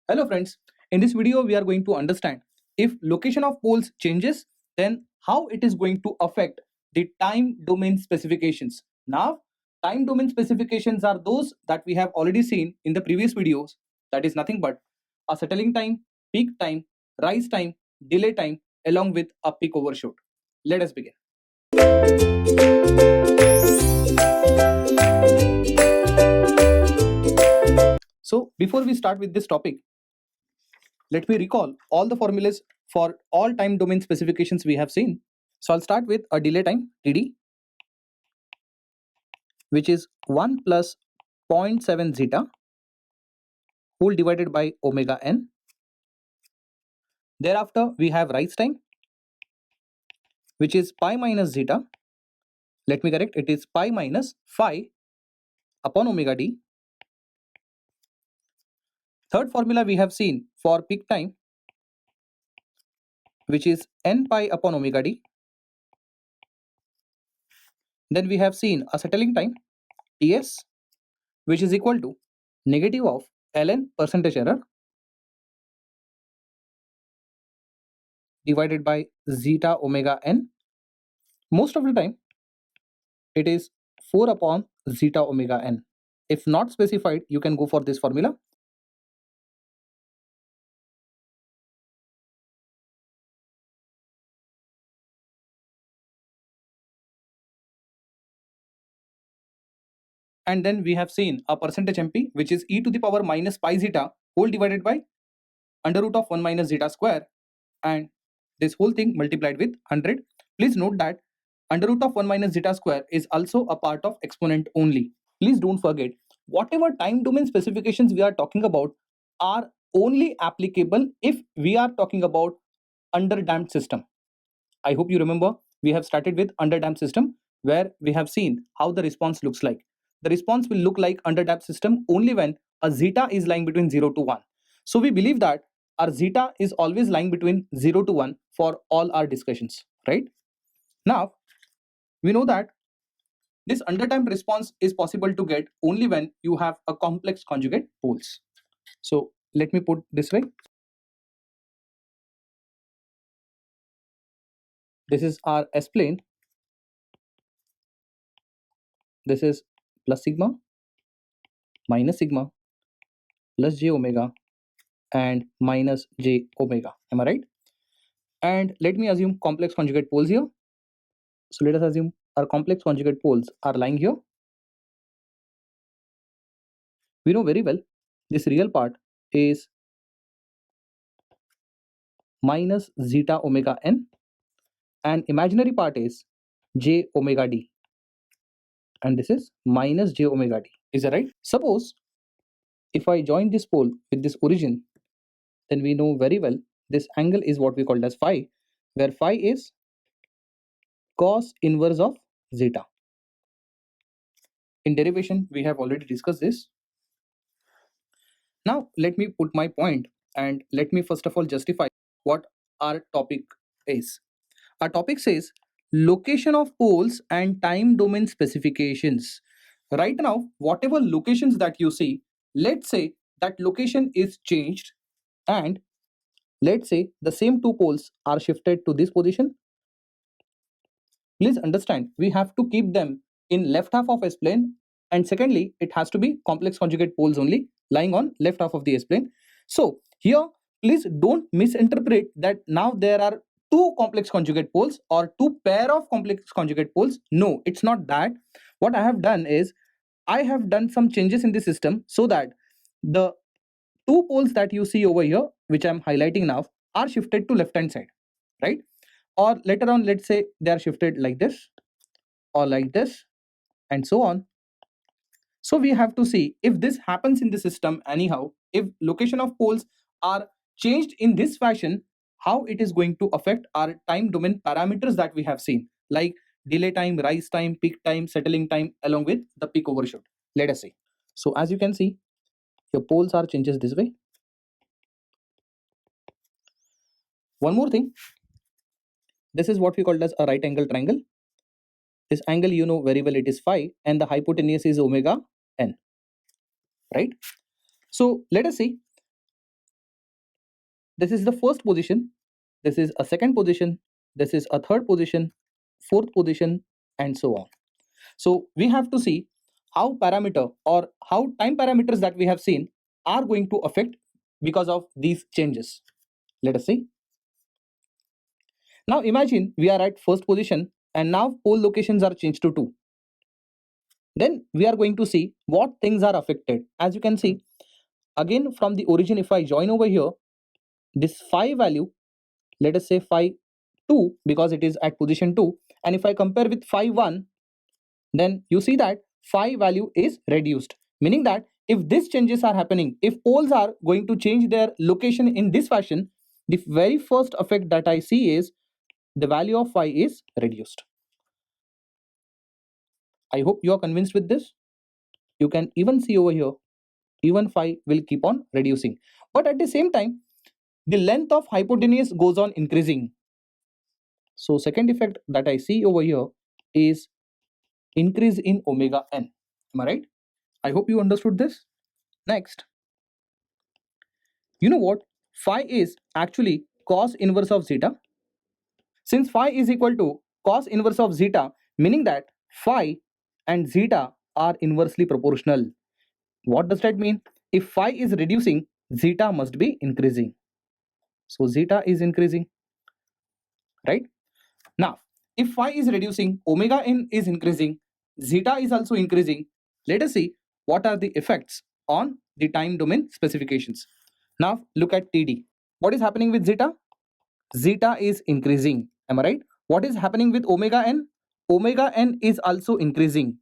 Hello friends, in this video we are going to understand if location of poles changes, then how it is going to affect the time domain specifications. Now, time domain specifications are those that we have already seen in the previous videos. That is nothing but a settling time, peak time, rise time, delay time along with a peak overshoot. Let us begin. So before we start with this topic, let me recall all the formulas for all time domain specifications we have seen. So I'll start with a delay time TD, which is 1 plus zero point 0.7 zeta whole divided by omega n. Thereafter we have rise time, which is pi minus zeta. Let me correct, it is pi minus phi upon omega d. Third formula we have seen for peak time, which is n pi upon omega d. Then we have seen a settling time Ts, which is equal to negative of ln percentage error divided by zeta omega n. Most of the time it is 4 upon zeta omega n. If not specified, you can go for this formula. And then we have seen a percentage MP, which is e to the power minus pi zeta whole divided by under root of 1 minus zeta square, and this whole thing multiplied with 100. Please note that under root of 1 minus zeta square is also a part of exponent only. Please don't forget, whatever time domain specifications we are talking about are only applicable if we are talking about underdamped system. I hope you remember we have started with underdamped system, where we have seen how the response looks like. The response will look like underdamped system only when a zeta is lying between 0 to 1. So we believe that our zeta is always lying between 0 to 1 for all our discussions, right? Now, we know that this underdamped response is possible to get only when you have a complex conjugate poles. So let me put this way. This is our S plane. This is plus sigma, minus sigma, plus j omega, and minus j omega. Am I right? And let me assume complex conjugate poles here. So let us assume our complex conjugate poles are lying here. We know very well this real part is minus zeta omega n, and imaginary part is j omega d, and this is minus j omega d. Is that right? Suppose if I join this pole with this origin, then we know very well this angle is what we called as phi, where phi is cos inverse of zeta. In derivation, we have already discussed this. Now, let me put my point and let me first of all justify what our topic is. Our topic says location of poles and time domain specifications. Right now, whatever locations that you see, let's say that location is changed, and let's say the same two poles are shifted to this position. Please understand, we have to keep them in left half of S plane, and secondly, it has to be complex conjugate poles only lying on left half of the S plane. So here, please don't misinterpret that now there are two complex conjugate poles or two pair of complex conjugate poles. No, it's not that. What I have done is I have done some changes in the system so that the two poles that you see over here, which I'm highlighting now, are shifted to left hand side, right? Or later on, let's say they are shifted like this or like this and so on. So we have to see if this happens in the system anyhow, if location of poles are changed in this fashion, how it is going to affect our time domain parameters that we have seen, like delay time, rise time, peak time, settling time, along with the peak overshoot. Let us see. So as you can see, your poles are changes this way. One more thing, this is what we called as a right angle triangle. This angle you know very well, it is phi, and the hypotenuse is omega n, right? So let us see this is the first position, this is a second position, this is a third position, fourth position, and so on. So we have to see how parameter or how time parameters that we have seen are going to affect because of these changes. Let us see. Now imagine we are at first position and now pole locations are changed to 2. Then we are going to see what things are affected. As you can see, again from the origin, if I join over here, this phi value, let us say phi 2 because it is at position 2, and if I compare with phi 1, then you see that phi value is reduced, meaning that if these changes are happening, if poles are going to change their location in this fashion, the very first effect that I see is the value of phi is reduced. I hope you are convinced with this. You can even see over here, even phi will keep on reducing, but at the same time the length of hypotenuse goes on increasing. So second effect that I see over here is increase in omega n. Am I right? I hope you understood this. Next, you know what? Phi is actually cos inverse of zeta. Since phi is equal to cos inverse of zeta, meaning that phi and zeta are inversely proportional. What does that mean? If phi is reducing, zeta must be increasing. So zeta is increasing, right? Now, if phi is reducing, omega n is increasing, zeta is also increasing. Let us see what are the effects on the time domain specifications. Now, look at TD. What is happening with zeta? Zeta is increasing. Am I right? What is happening with omega n? Omega n is also increasing.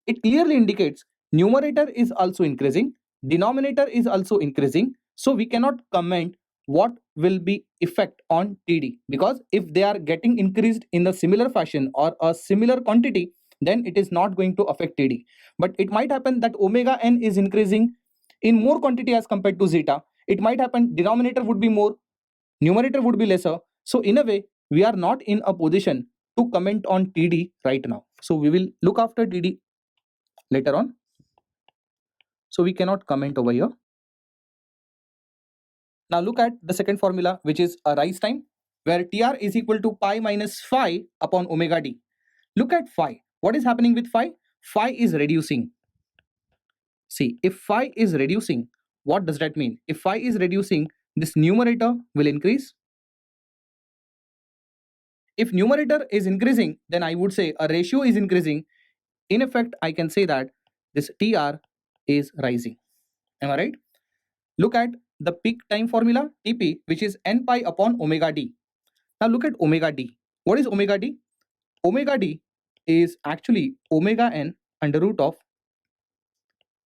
It clearly indicates numerator is also increasing, denominator is also increasing. So we cannot comment what will be effect on TD, because if they are getting increased in a similar fashion or a similar quantity, then it is not going to affect TD. But it might happen that omega n is increasing in more quantity as compared to zeta. It might happen denominator would be more, numerator would be lesser. So in a way, we are not in a position to comment on TD right now. So we will look after TD later on. So we cannot comment over here. Now look at the second formula, which is a rise time, where TR is equal to pi minus phi upon omega d. Look at phi. What is happening with phi? Phi is reducing. See, if phi is reducing, what does that mean? If phi is reducing, this numerator will increase. If numerator is increasing, then I would say a ratio is increasing. In effect, I can say that this TR is rising. Am I right? Look at the peak time formula, TP, which is n pi upon omega d. Now look at omega d. What is omega d? Omega d is actually omega n under root of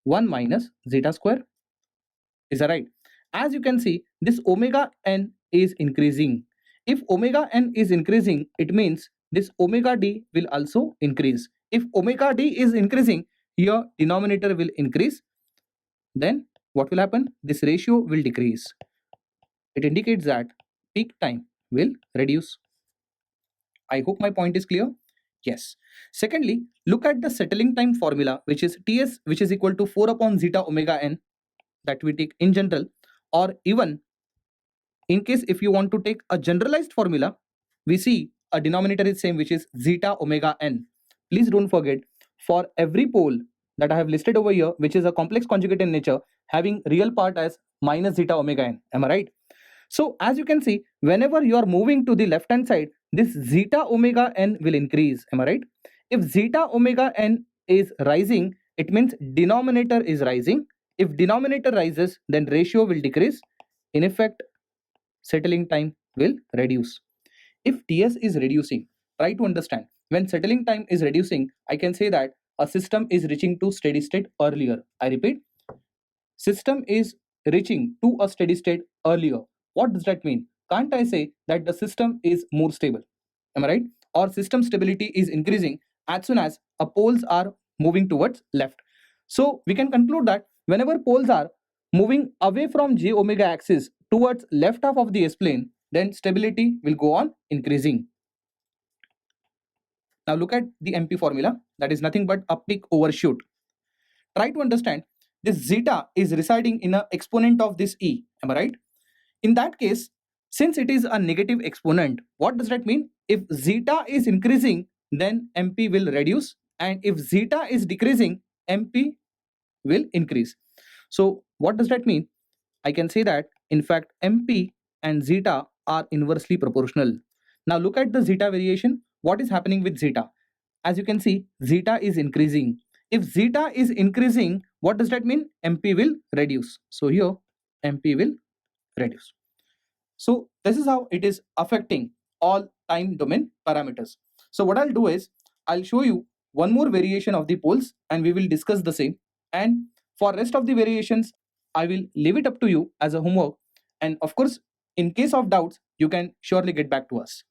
1 minus zeta square. Is that right? As you can see, this omega n is increasing. If omega n is increasing, it means this omega d will also increase. If omega d is increasing, your denominator will increase. Then what will happen? This ratio will decrease. It indicates that peak time will reduce. I hope my point is clear. Yes. Secondly, look at the settling time formula, which is Ts, which is equal to 4 upon zeta omega n, that we take in general, or even in case if you want to take a generalized formula, we see a denominator is same, which is zeta omega n. Please don't forget, for every pole that I have listed over here, which is a complex conjugate in nature, having real part as minus zeta omega n. Am I right? So as you can see, whenever you are moving to the left hand side, this zeta omega n will increase. Am I right? If zeta omega n is rising, it means denominator is rising. If denominator rises, then ratio will decrease. In effect, settling time will reduce. If TS is reducing, try to understand. When settling time is reducing, I can say that a system is reaching to steady state earlier. I repeat, system is reaching to a steady state earlier. What does that mean? Can't I say that the system is more stable? Am I right? Or system stability is increasing as soon as a poles are moving towards left. So we can conclude that whenever poles are moving away from j omega axis towards left half of the S plane, then stability will go on increasing. Now look at the MP formula, that is nothing but a peak overshoot. Try to understand, this zeta is residing in an exponent of this E, am I right? In that case, since it is a negative exponent, what does that mean? If zeta is increasing, then MP will reduce, and if zeta is decreasing, MP will increase. So what does that mean? I can say that in fact MP and zeta are inversely proportional. Now look at the zeta variation. What is happening with zeta? As you can see, zeta is increasing. If zeta is increasing, what does that mean? MP will reduce. So here MP will reduce. So this is how it is affecting all time domain parameters. So what I'll do is I'll show you one more variation of the poles and we will discuss the same. And for rest of the variations, I will leave it up to you as a homework. And of course, in case of doubts, you can surely get back to us.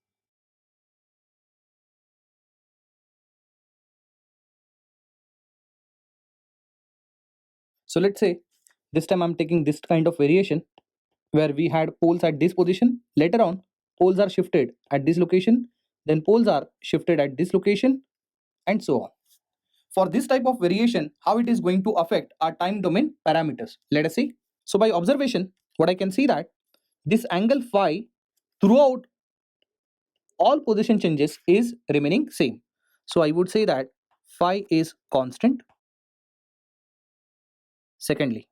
So let's say this time I'm taking this kind of variation where we had poles at this position. Later on, poles are shifted at this location, then poles are shifted at this location, and so on. For this type of variation, how it is going to affect our time domain parameters. Let us see. So by observation, what I can see that this angle phi throughout all position changes is remaining same. So I would say that phi is constant. Secondly,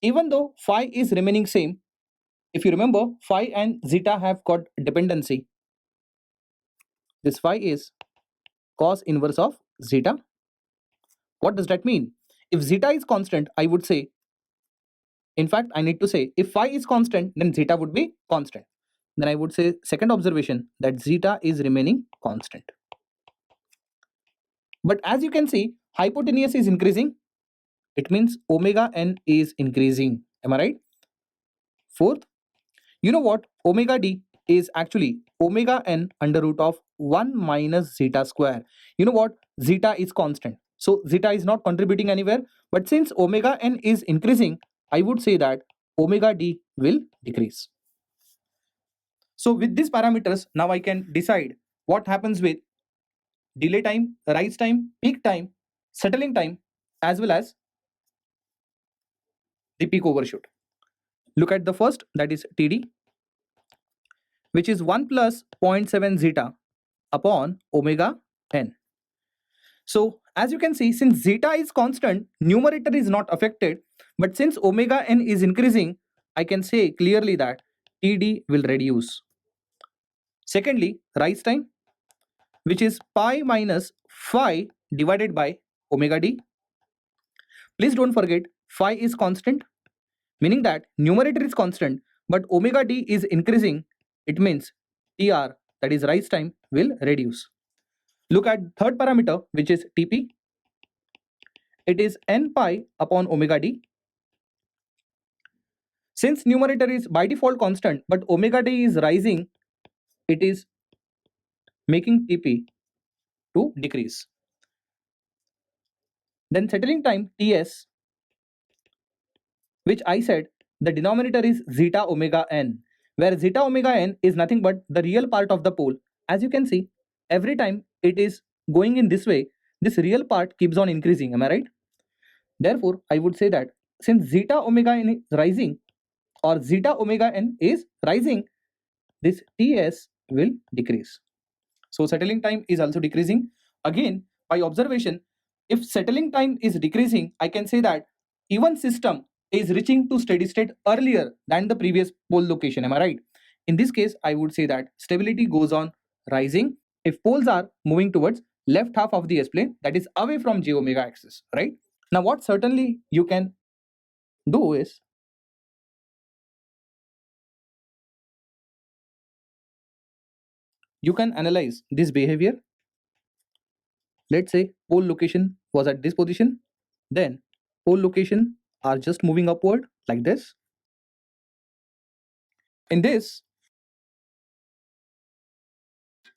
even though phi is remaining same, if you remember, phi and zeta have got dependency. This phi is cos inverse of zeta. What does that mean? If zeta is constant, I would say, in fact, I need to say if phi is constant, then zeta would be constant. Then I would say second observation that zeta is remaining constant. But as you can see, hypotenuse is increasing. It means omega n is increasing. Am I right? Fourth, you know what? Omega d is actually omega n under root of 1 minus zeta square. You know what? Zeta is constant. So zeta is not contributing anywhere. But since omega n is increasing, I would say that omega d will decrease. So with these parameters, now I can decide what happens with delay time, rise time, peak time, settling time, as well as the peak overshoot. Look at the first, that is TD, which is 1 plus 0.7 zeta upon omega n. So as you can see, since zeta is constant, numerator is not affected, but since omega n is increasing, I can say clearly that TD will reduce. Secondly, rise time, which is pi minus phi divided by omega d. Please don't forget phi is constant, meaning that numerator is constant, but omega d is increasing. It means TR, that is rise time, will reduce. Look at third parameter, which is TP. It is n pi upon omega d. Since numerator is by default constant, but omega d is rising, it is making TP to decrease. Then settling time TS, which I said the denominator is zeta omega n, where zeta omega n is nothing but the real part of the pole. As you can see, every time it is going in this way, this real part keeps on increasing. Am I right? Therefore, I would say that since zeta omega n is rising or zeta omega n is rising, this TS will decrease. So settling time is also decreasing. Again, by observation, if settling time is decreasing, I can say that even system is reaching to steady state earlier than the previous pole location. Am I right? In this case, I would say that stability goes on rising if poles are moving towards left half of the S-plane, that is away from j omega axis, right? Now what certainly you can do is you can analyze this behavior. Let's say pole location was at this position, then pole location are just moving upward like this. In this,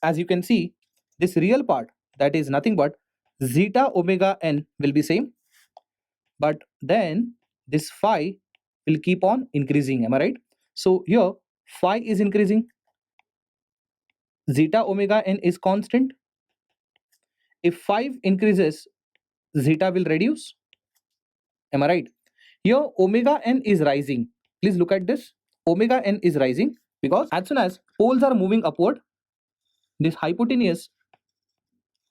as you can see, this real part, that is nothing but zeta omega n will be same, but then this phi will keep on increasing. Am I right? So here phi is increasing, zeta omega n is constant. If phi increases, zeta will reduce. Am I right? Here omega n is rising. Please look at this. Omega n is rising because as soon as poles are moving upward, this hypotenuse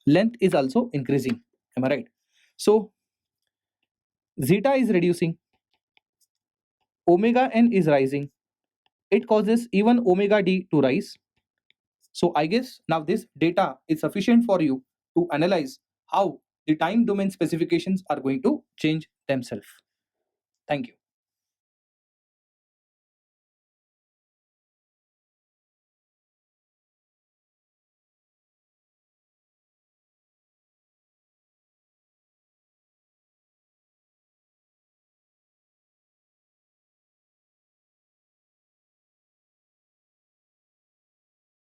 length is also increasing. Am I right? So zeta is reducing, omega n is rising. It causes even omega d to rise. So I guess now this data is sufficient for you to analyze how the time domain specifications are going to change themselves. Thank you.